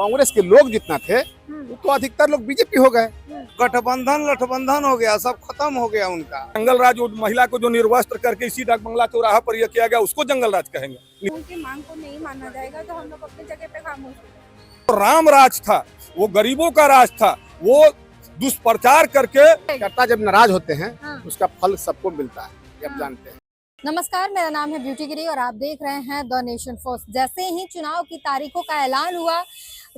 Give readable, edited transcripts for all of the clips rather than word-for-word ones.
कांग्रेस के लोग जितना थे तो अधिकतर लोग बीजेपी हो गए। गठबंधन हो गया, सब खत्म हो गया उनका। जंगल राज महिला को जो निर्वस्त्र करके इसी डाक बंगला चौराहा पर यह किया गया, उसको जंगल राज कहेंगे। उनकी मांग को नहीं माना जाएगा तो हम लोग अपनी जगह पे खामोश हैं। तो राम राज था, वो गरीबों का राज था, वो दुष्प्रचार करके करता जब नाराज होते हैं हाँ। उसका फल सबको मिलता है, ये आप जानते हैं। नमस्कार, मेरा नाम है ब्यूटी गिरी और आप देख रहे हैं द नेशन फर्स्ट। जैसे ही चुनाव की तारीखों का ऐलान हुआ,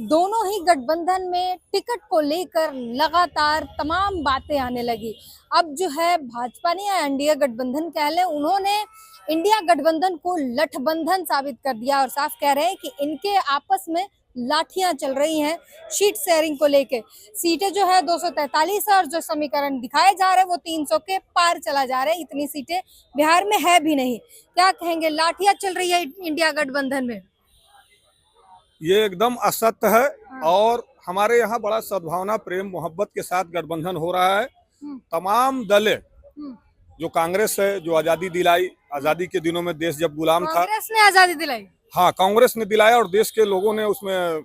दोनों ही गठबंधन में टिकट को लेकर लगातार तमाम बातें आने लगी। अब जो है भाजपा ने या इंडिया गठबंधन कह लें, उन्होंने इंडिया गठबंधन को लठबंधन साबित कर दिया और साफ कह रहे हैं कि इनके आपस में लाठियां चल रही हैं सीट शेयरिंग को लेके। सीटें जो है 243 है और जो समीकरण दिखाए जा रहे हैं वो 300 के पार चला जा रहा है। इतनी सीटें बिहार में है भी नहीं। क्या कहेंगे, लाठियां चल रही है इंडिया गठबंधन में? ये एकदम असत्य है और हमारे यहाँ बड़ा सद्भावना प्रेम मोहब्बत के साथ गठबंधन हो रहा है। तमाम दलें, जो कांग्रेस है, जो आजादी दिलाई, आजादी के दिनों में देश जब गुलाम था, कांग्रेस ने आजादी दिलाई। हाँ, कांग्रेस ने दिलाया और देश के लोगों ने उसमें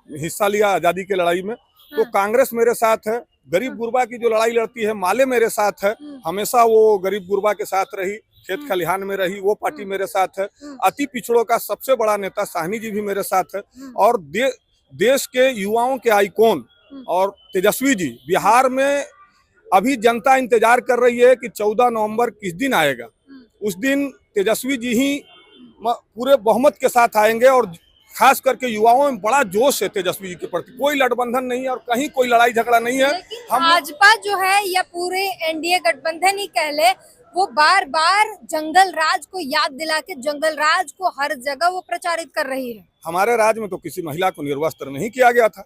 हिस्सा लिया आजादी की लड़ाई में। तो कांग्रेस मेरे साथ है। गरीब गुरबा की जो लड़ाई लड़ती है, माले मेरे साथ है, हमेशा वो गरीब गुरबा के साथ रही, खेत खलिहान में रही, वो पार्टी मेरे साथ है। अति पिछड़ों का सबसे बड़ा नेता साहनी जी भी मेरे साथ है और देश के युवाओं के आइकॉन और तेजस्वी जी बिहार में अभी जनता इंतजार कर रही है कि 14 नवंबर किस दिन आएगा। उस दिन तेजस्वी जी ही पूरे बहुमत के साथ आएंगे और खास करके युवाओं में बड़ा जोश है तेजस्वी जी के प्रति। कोई लड़बंधन नहीं है और कहीं कोई लड़ाई झगड़ा नहीं है। लेकिन भाजपा जो है या पूरे एनडीए गठबंधन ही कह ले, वो बार बार जंगल राज को याद दिला के जंगल राज को हर जगह वो प्रचारित कर रही है। हमारे राज्य में तो किसी महिला को निर्वस्त्र नहीं किया गया था।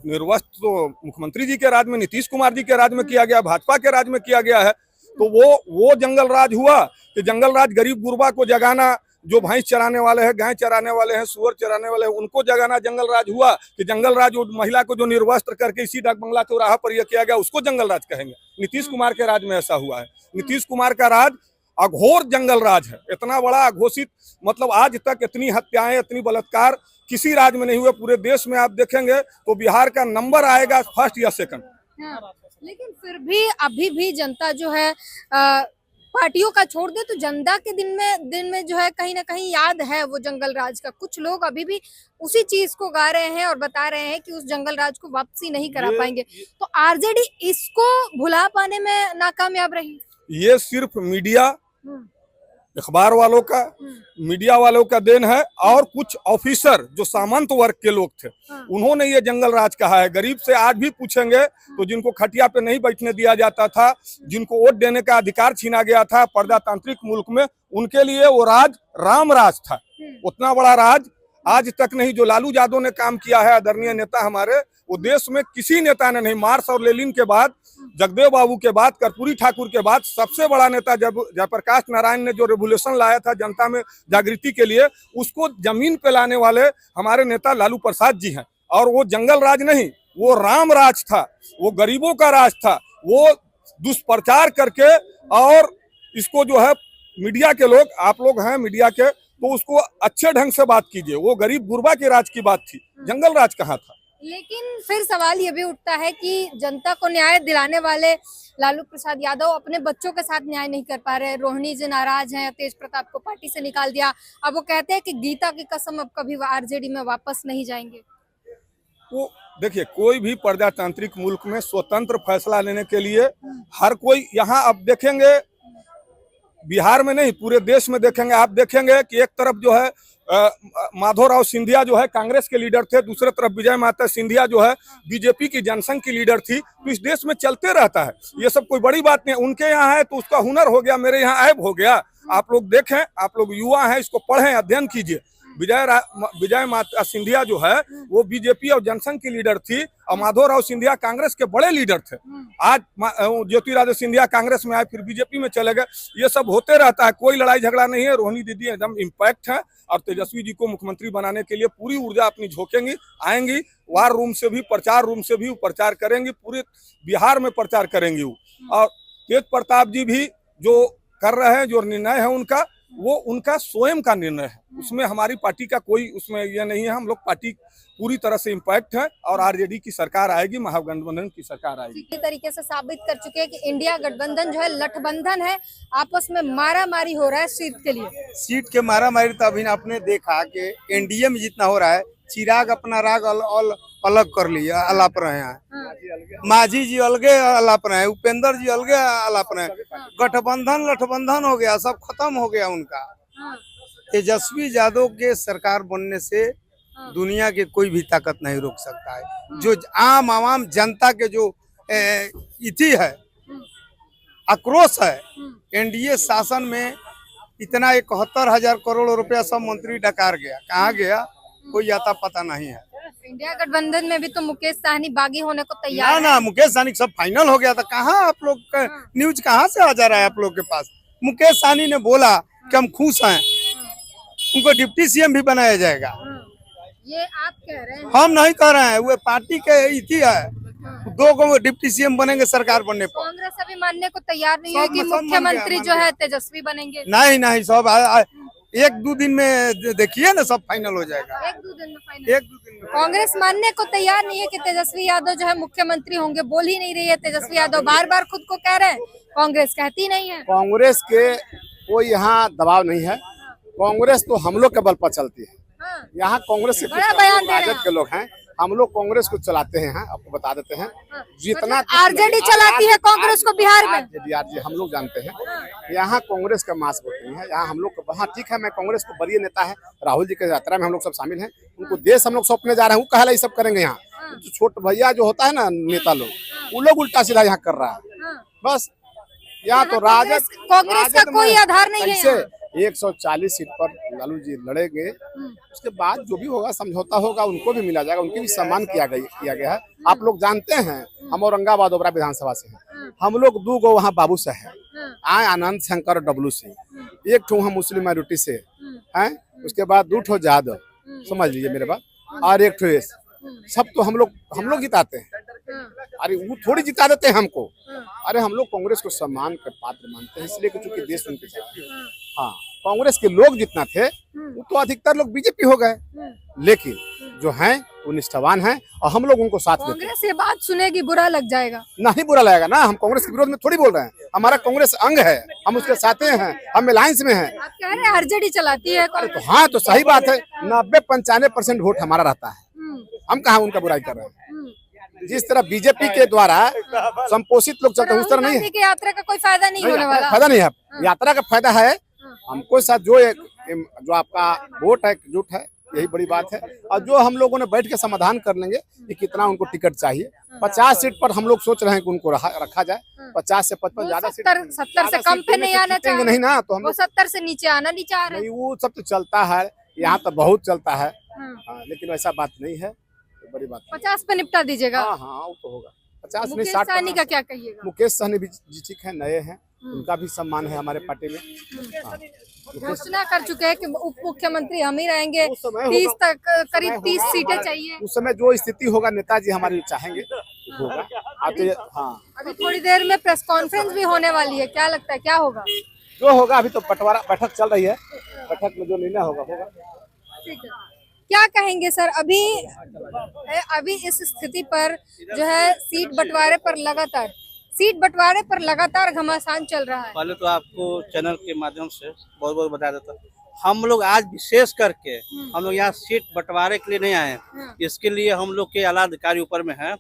निर्वस्त्र तो मुख्यमंत्री जी के राज में, नीतीश कुमार जी के राज में किया गया, भाजपा के राज में किया गया है। तो वो जंगल राज हुआ कि जंगल राज गरीब गुरबा को जगाना, जो भैंस चराने वाले हैं, गाय चराने वाले हैं, सुअर चराने वाले हैं, उनको जगाना जंगल राज हुआ। कि जंगल राज महिला को जो निर्वस्त्र करके इसी डाक बंगला चौराहा पर यह किया गया, उसको जंगल राज कहेंगे। नीतीश कुमार के राज में ऐसा हुआ है। नीतीश कुमार का राज अघोर जंगल राज है, इतना बड़ा अघोषित, मतलब आज तक इतनी हत्याएं, इतनी बलात्कार किसी राज्य में नहीं हुए। पूरे देश में आप देखेंगे तो बिहार का नंबर आएगा फर्स्ट या सेकंड। लेकिन फिर भी अभी भी जनता जो है पार्टियों का छोड़ दे तो जनता के दिन में जो है कहीं ना कहीं याद है वो जंगल राज का। कुछ लोग अभी भी उसी चीज को गा रहे हैं और बता रहे हैं कि उस जंगल राज को वापसी नहीं करा पाएंगे। तो आरजेडी इसको भुला पाने में नाकामयाब रही। ये सिर्फ मीडिया, अखबार वालों का, मीडिया वालों का देन है और कुछ ऑफिसर जो सामंत वर्ग के लोग थे, उन्होंने ये जंगल राज कहा है। गरीब से आज भी पूछेंगे तो जिनको खटिया पे नहीं बैठने दिया जाता था, जिनको वोट देने का अधिकार छीना गया था प्रजातांत्रिक मुल्क में, उनके लिए वो राज राम राज था। उतना बड़ा राज आज तक नहीं। जो लालू यादव ने काम किया है, आदरणीय नेता हमारे, वो देश में किसी नेता ने नहीं। मार्क्स और लेनिन के बाद, जगदेव बाबू के बाद, कर्पूरी ठाकुर के बाद सबसे बड़ा नेता जयप्रकाश नारायण ने जो रेवोल्यूशन लाया था जनता में जागृति के लिए, उसको जमीन पे लाने वाले हमारे नेता लालू प्रसाद जी हैं। और वो जंगल राज नहीं, वो राम राज था, वो गरीबों का राज था। वो दुष्प्रचार करके, और इसको जो है मीडिया के लोग, आप लोग हैं मीडिया के, तो उसको अच्छे ढंग से बात कीजिए। वो गरीब गुरबा के राज की बात थी, जंगल राज कहाँ था? लेकिन फिर सवाल ये भी उठता है कि जनता को न्याय दिलाने वाले लालू प्रसाद यादव अपने बच्चों के साथ न्याय नहीं कर पा रहे। रोहिणी जी नाराज हैं, तेज प्रताप को पार्टी से निकाल दिया। अब वो कहते हैं कि गीता की कसम अब कभी आरजेडी में वापस नहीं जाएंगे। वो देखिए, कोई भी प्रजातांत्रिक मुल्क में स्वतंत्र फैसला लेने के लिए हर कोई, यहाँ अब देखेंगे बिहार में नहीं पूरे देश में देखेंगे, आप देखेंगे कि एक तरफ जो है माधवराव सिंधिया जो है कांग्रेस के लीडर थे, दूसरे तरफ विजय माता सिंधिया जो है बीजेपी की जनसंघ की लीडर थी। तो इस देश में चलते रहता है, ये सब कोई बड़ी बात नहीं। उनके यहाँ है तो उसका हुनर हो गया, मेरे यहाँ ऐब हो गया। आप लोग देखें, आप लोग युवा हैं, इसको पढ़ें, अध्ययन कीजिए। विजय माता सिंधिया जो है वो बीजेपी और जनसंघ की लीडर थी और माधवराव सिंधिया कांग्रेस के बड़े लीडर थे। आज ज्योतिरादित्य सिंधिया कांग्रेस में आए, फिर बीजेपी में चले गए। ये सब होते रहता है, कोई लड़ाई झगड़ा नहीं है। रोहिणी दीदी एकदम इम्पैक्ट है और तेजस्वी जी को मुख्यमंत्री बनाने के लिए पूरी ऊर्जा अपनी झोंकेंगी, आएंगी। वार रूम से भी, प्रचार रूम से भी वो प्रचार करेंगी, पूरे बिहार में प्रचार करेंगी वो। और तेज प्रताप जी भी जो कर रहे हैं, जो निर्णय है उनका, वो उनका स्वयं का निर्णय है, उसमें हमारी पार्टी का कोई उसमें यह नहीं है। हम लोग पार्टी पूरी तरह से इम्पैक्ट है और आरजेडी की सरकार आएगी, महागठबंधन की सरकार आएगी। इसी तरीके से साबित कर चुके हैं कि इंडिया गठबंधन जो है लठबंधन है, आपस में मारा मारी हो रहा है सीट के लिए। सीट के मारा मारी तो अभी आपने देखा कि एनडीए में जितना हो रहा है, चिराग अपना राग अलग कर लिया, अलाप रहे हैं। माझी जी अलगे अलाप रहे हैं, उपेंद्र जी अलगे अलाप रहे हैं। गठबंधन लठबंधन हो गया, सब खत्म हो गया उनका। तेजस्वी यादव के सरकार बनने से दुनिया के कोई भी ताकत नहीं रोक सकता है। जो आम आवाम जनता के जो इति है, आक्रोश है, एनडीए शासन में इतना 71,000 करोड़ रुपया सब मंत्री डकार गया, कहाँ गया कोई आता पता नहीं है। इंडिया गठबंधन में भी तो मुकेश सहनी बागी होने को तैयार है। ना मुकेश सहनी सब फाइनल हो गया था। कहाँ आप लोग का न्यूज कहाँ से आ जा रहा है आप लोग के पास? मुकेश सहनी ने बोला कि हम खुश हैं, उनको डिप्टी सीएम भी बनाया जाएगा। ये आप कह रहे हैं? हम नहीं कह रहे हैं, वो पार्टी के इति है। 2 को डिप्टी सीएम बनेंगे सरकार बनने पर। कांग्रेस अभी मानने को तैयार नहीं है कि मुख्यमंत्री जो है तेजस्वी बनेंगे। नहीं सब 1-2 दिन में देखिए ना, सब फाइनल हो जाएगा। 1-2 दिन में फाइनल। 1-2 दिन में। कांग्रेस मानने को तैयार नहीं है कि तेजस्वी यादव जो है मुख्यमंत्री होंगे, बोल ही नहीं रही है। तेजस्वी यादव बार बार खुद को कह रहे हैं, कांग्रेस कहती नहीं है। कांग्रेस के कोई यहाँ दबाव नहीं है, कांग्रेस तो हम लोग के बल पर चलती है। यहाँ कांग्रेस के बड़ा बयान दे रहे हैं। राजद के लोग हैं, हम लोग कांग्रेस को चलाते हैं, आपको बता देते हैं। जितना आरजेडी चलाती है कांग्रेस को बिहार में। आरजेडी हम लोग जानते हैं, यहाँ कांग्रेस का मास वोट नहीं है। यहाँ हम लोग वहाँ ठीक है, मैं कांग्रेस को वरीय नेता है, राहुल जी के यात्रा में हम लोग सब शामिल हैं। उनको देश हम लोग सौंपने जा रहे हैं, वो कहला ये सब करेंगे। यहाँ जो छोट भैया जो होता है ना नेता लोग, वो लोग उल्टा सीधा यहाँ कर रहा है बस। यहाँ तो राजद कांग्रेस का कोई आधार नहीं है। 140 सीट पर लालू जी लड़ेंगे, उसके बाद जो भी होगा समझौता होगा, उनको भी मिला जाएगा, उनके भी सम्मान किया गया है। आप लोग जानते हैं, हम औरंगाबाद ओबरा विधानसभा से हैं। हम लोग 2 गो वहाँ बाबू से है, आए आनंद शंकर और डब्लू से, 1 ठो हम मुस्लिम माइनॉरिटी से हैं, उसके बाद 2 ठो जादव, समझ लीजिए मेरे बात, और 1 ठो एस। सब तो हम लोग जिताते हैं। अरे वो थोड़ी जिता देते हैं हमको। अरे हम लोग कांग्रेस को सम्मान के पात्र मानते हैं, इसलिए कि चूंकि देश उनके साथ है। हाँ, कांग्रेस के लोग जितना थे वो तो अधिकतर लोग बीजेपी हो गए, लेकिन जो हैं वो निष्ठावान हैं और हम लोग उनको साथ देते हैं। कांग्रेस ये बात सुनेगी बुरा लग जाएगा। नहीं बुरा लगेगा ना, हम कांग्रेस के विरोध में थोड़ी बोल रहे हैं। हमारा कांग्रेस अंग है, हम उसके साथ हैं, हम अलायंस में हैं। आप कह रहे हैं आरजेडी चलाती है अरे तो हाँ, तो सही बात है। 90-95% वोट हमारा रहता है, हम कहाँ उनका बुराई कर रहे हैं। जिस तरह बीजेपी के द्वारा संपोषित लोग चलते हैं उस तरह नहीं है। यात्रा का कोई फायदा नहीं होने वाला। फायदा नहीं है, यात्रा का फायदा है हमको साथ जो आपका वोट है, एकजुट है, यही बड़ी बात है। और जो हम लोगों ने बैठ के समाधान कर लेंगे कि कितना उनको टिकट चाहिए। 50 सीट पर हम लोग सोच रहे हैं कि उनको रखा जाए। 50 से 55 ज्यादा सीट, 70 से कम पे नहीं आना चाहिए। नहीं ना, तो हम लोग 70 से नीचे आना नहीं चाह रहे। वो सब तो चलता है, यहाँ तो बहुत चलता है, लेकिन वैसा बात नहीं है, बड़ी बात। 50 पे निपटा दीजिएगा। हाँ वो तो होगा। 50 नहीं, मुकेश 60 सहनी का क्या कहिएगा? मुकेश सहनी भी जी ठीक है, नए हैं, उनका भी सम्मान है हमारे पार्टी में। घोषणा कर चुके हैं कि उप मुख्यमंत्री हम ही रहेंगे। उस समय 30 तक करीब 30 सीटें चाहिए। उस समय जो स्थिति होगा नेताजी हमारे चाहेंगे होगा। हाँ, अभी थोड़ी देर में प्रेस कॉन्फ्रेंस भी होने वाली है, क्या लगता है क्या होगा? जो होगा, अभी तो बंटवारा बैठक चल रही है, बैठक में जो निर्णय होगा होगा। ठीक है, क्या कहेंगे सर? अभी इस स्थिति पर जो है सीट बंटवारे पर लगातार घमासान चल रहा है। पहले तो आपको चैनल के माध्यम से बहुत बहुत बता देता हूँ, हम लोग आज विशेष करके हम लोग यहाँ सीट बंटवारे के लिए नहीं आए हैं। इसके लिए हम लोग के आला अधिकारी ऊपर में है।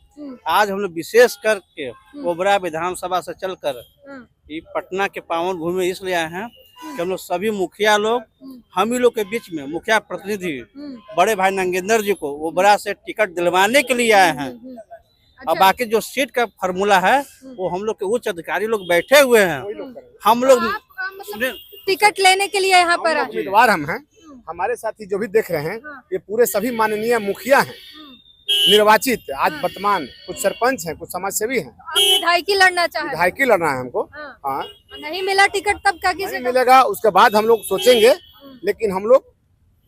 आज हम लोग विशेष करके ओबरा विधानसभा से चलकर ये पटना के पावन भूमि इसलिए आए हैं कि हम लोग सभी मुखिया लोग, हम ही लोग के बीच में मुखिया प्रतिनिधि बड़े भाई नंगेंद्र जी को ओबरा से टिकट दिलवाने के लिए आए हैं। और बाकी जो सीट का फार्मूला है वो हम लोग के उच्च अधिकारी लोग बैठे हुए हैं। हम लोग टिकट लेने के लिए यहाँ पर उम्मीदवार हम हैं, हमारे साथी जो भी देख रहे हैं ये पूरे सभी माननीय मुखिया हैं, निर्वाचित आज वर्तमान। कुछ सरपंच हैं, कुछ समाज सेवी हैं। विधायकी लड़ना चाहे, विधायकी लड़ना है हमको। हाँ, नहीं मिला टिकट तब क्या किसी नहीं मिलेगा, उसके बाद हम लोग सोचेंगे। लेकिन हम लोग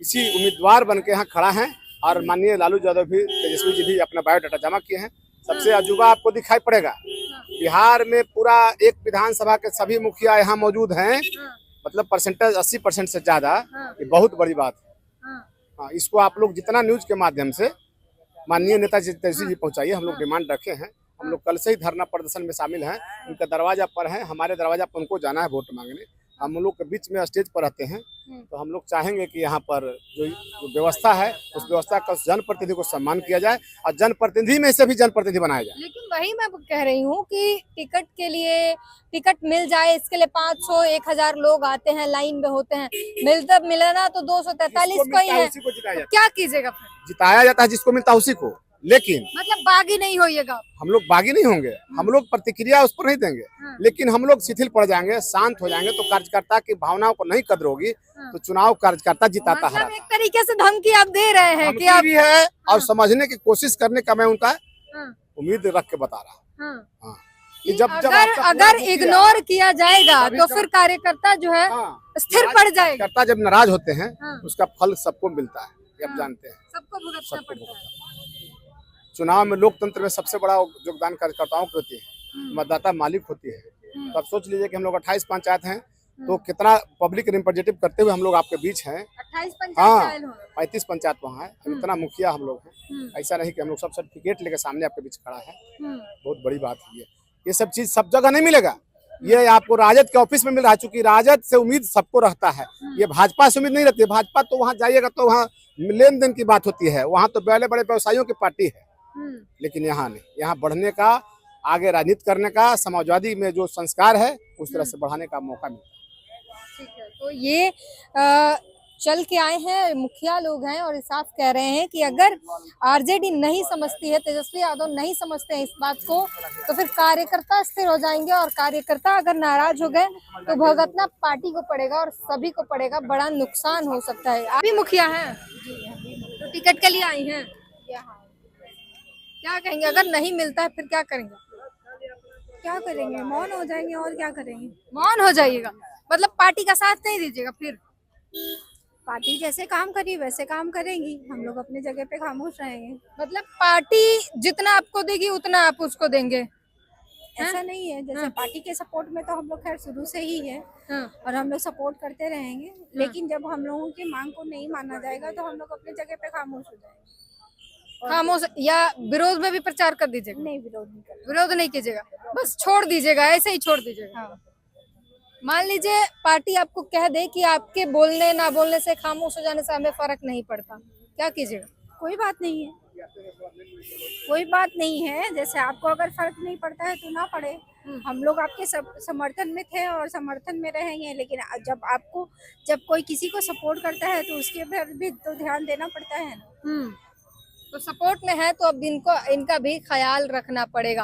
इसी उम्मीदवार बन के यहाँ खड़ा हैं और माननीय लालू यादव भी, तेजस्वी जी भी अपना बायोडाटा जमा किए हैं। सबसे अजूबा आपको दिखाई पड़ेगा, बिहार में पूरा एक विधानसभा के सभी मुखिया यहाँ मौजूद हैं। मतलब परसेंटेज 80% से ज्यादा, हाँ। ये बहुत बड़ी बात है। हाँ। हाँ, इसको आप लोग जितना न्यूज के माध्यम से माननीय नेताजी तेजस्वी जी पहुंचाइए, हम लोग डिमांड रखे हैं। हम लोग कल से ही धरना प्रदर्शन में शामिल हैं, उनका दरवाजा पर है, हमारे दरवाजा पर उनको जाना है वोट मांगने। हम लोग के बीच में स्टेज पर रहते हैं, तो हम लोग चाहेंगे कि यहाँ पर जो व्यवस्था है उस व्यवस्था का जनप्रतिनिधि को सम्मान किया जाए और जनप्रतिनिधि में से भी जनप्रतिनिधि बनाया जाए। लेकिन वही मैं कह रही हूँ कि टिकट के लिए टिकट मिल जाए, इसके लिए 500-1000 लोग आते हैं, लाइन में होते हैं, मिलना तो 243 को ही है। उसी को जिताया जाता क्या कीजिएगा फिर? है, जिताया जाता है जिसको मिलता है उसी को। लेकिन मतलब बागी नहीं होइएगा। हम लोग बागी नहीं होंगे, हम लोग प्रतिक्रिया उस पर नहीं देंगे, लेकिन हम लोग शिथिल पड़ जाएंगे, शांत हो जाएंगे, तो कार्यकर्ता की भावनाओं को नहीं कदर होगी, तो चुनाव कार्यकर्ता जिताता है। मतलब एक तरीके से धमकी आप दे रहे हैं कि धमकी आप भी है और समझने की कोशिश करने का मैं उनका हाँ। उम्मीद रख के बता रहा हूँ। हाँ। हाँ। कि कि जब अगर इग्नोर किया जाएगा तो फिर कार्यकर्ता जो है स्थिर पड़ जाएगा। कार्यकर्ता जब नाराज होते हैं हाँ। उसका फल सबको मिलता है, ये आप हाँ। जानते हैं। सबको भुगतना सबको पड़ता है। चुनाव में लोकतंत्र में सबसे बड़ा योगदान कार्यकर्ताओं की होती है, मतदाता मालिक होती है। तो आप सोच लीजिए कि हम लोग 28 पंचायत हैं, तो कितना पब्लिक रिप्रेजेंटेटिव करते हुए हम लोग आपके बीच हैं। 28 पंचायत हाँ, शामिल हो। 35 पंचायत वहाँ है, इतना मुखिया हम लोग हैं। ऐसा नहीं कि हम लोग सब सर्टिफिकेट लेके सामने आपके बीच खड़ा है, बहुत बड़ी बात है ये सब चीज सब जगह नहीं मिलेगा। ये आपको राजद के ऑफिस में मिल रहा है, चूंकि राजद से उम्मीद सबको रहता है, ये भाजपा से उम्मीद नहीं रहती है। भाजपा तो वहाँ जाइएगा तो वहाँ लेन देन की बात होती है, वहाँ तो बड़े बड़े व्यवसायियों की पार्टी है। लेकिन यहाँ नहीं, यहाँ बढ़ने का, आगे राजनीति करने का, समाजवादी में जो संस्कार है उस तरह से बढ़ाने का मौका मिलता है। ठीक है, तो ये चल के आए हैं, मुखिया लोग हैं और साफ कह रहे हैं कि अगर आरजेडी नहीं समझती है, तेजस्वी यादव नहीं समझते हैं इस बात को, तो फिर कार्यकर्ता स्थिर हो जाएंगे और कार्यकर्ता अगर नाराज हो गए तो भुगतना पार्टी को पड़ेगा और सभी को पड़ेगा, बड़ा नुकसान हो सकता है। आप भी मुखिया हैं तो टिकट के लिए आई हैं, क्या कहेंगे? अगर नहीं मिलता है फिर क्या करेंगे? क्या करेंगे? मौन हो जाएंगे और क्या करेंगे? मौन हो जाइएगा, मतलब पार्टी का साथ नहीं दीजिएगा फिर? पार्टी जैसे काम करी वैसे काम करेंगी, हम लोग अपने जगह पे खामोश रहेंगे। मतलब पार्टी जितना आपको देगी उतना आप उसको देंगे? ऐसा नहीं है, जैसे पार्टी के सपोर्ट में तो हम लोग खैर शुरू से ही है और हम लोग सपोर्ट करते रहेंगे, लेकिन जब हम लोगों की मांग को नहीं माना जाएगा तो हम लोग अपने जगह पे खामोश हो जाएंगे। खामोश या विरोध में भी प्रचार कर दीजिएगा? नहीं, विरोध नहीं करेंगे। विरोध नहीं कीजिएगा, बस छोड़ दीजिएगा, ऐसे ही छोड़ दीजिएगा। हाँ। मान लीजिए पार्टी आपको कह दे कि आपके बोलने ना बोलने से, खामोश हो जाने से हमें फर्क नहीं पड़ता, क्या कीजिएगा? कोई बात नहीं है, कोई बात नहीं है। जैसे आपको अगर फर्क नहीं पड़ता है तो ना पड़े, हम लोग आपके समर्थन में थे और समर्थन में रहेंगे, लेकिन जब कोई किसी को सपोर्ट करता है तो उसके पर भी तो ध्यान देना पड़ता है ना। तो सपोर्ट में है तो अब इनका भी ख्याल रखना पड़ेगा।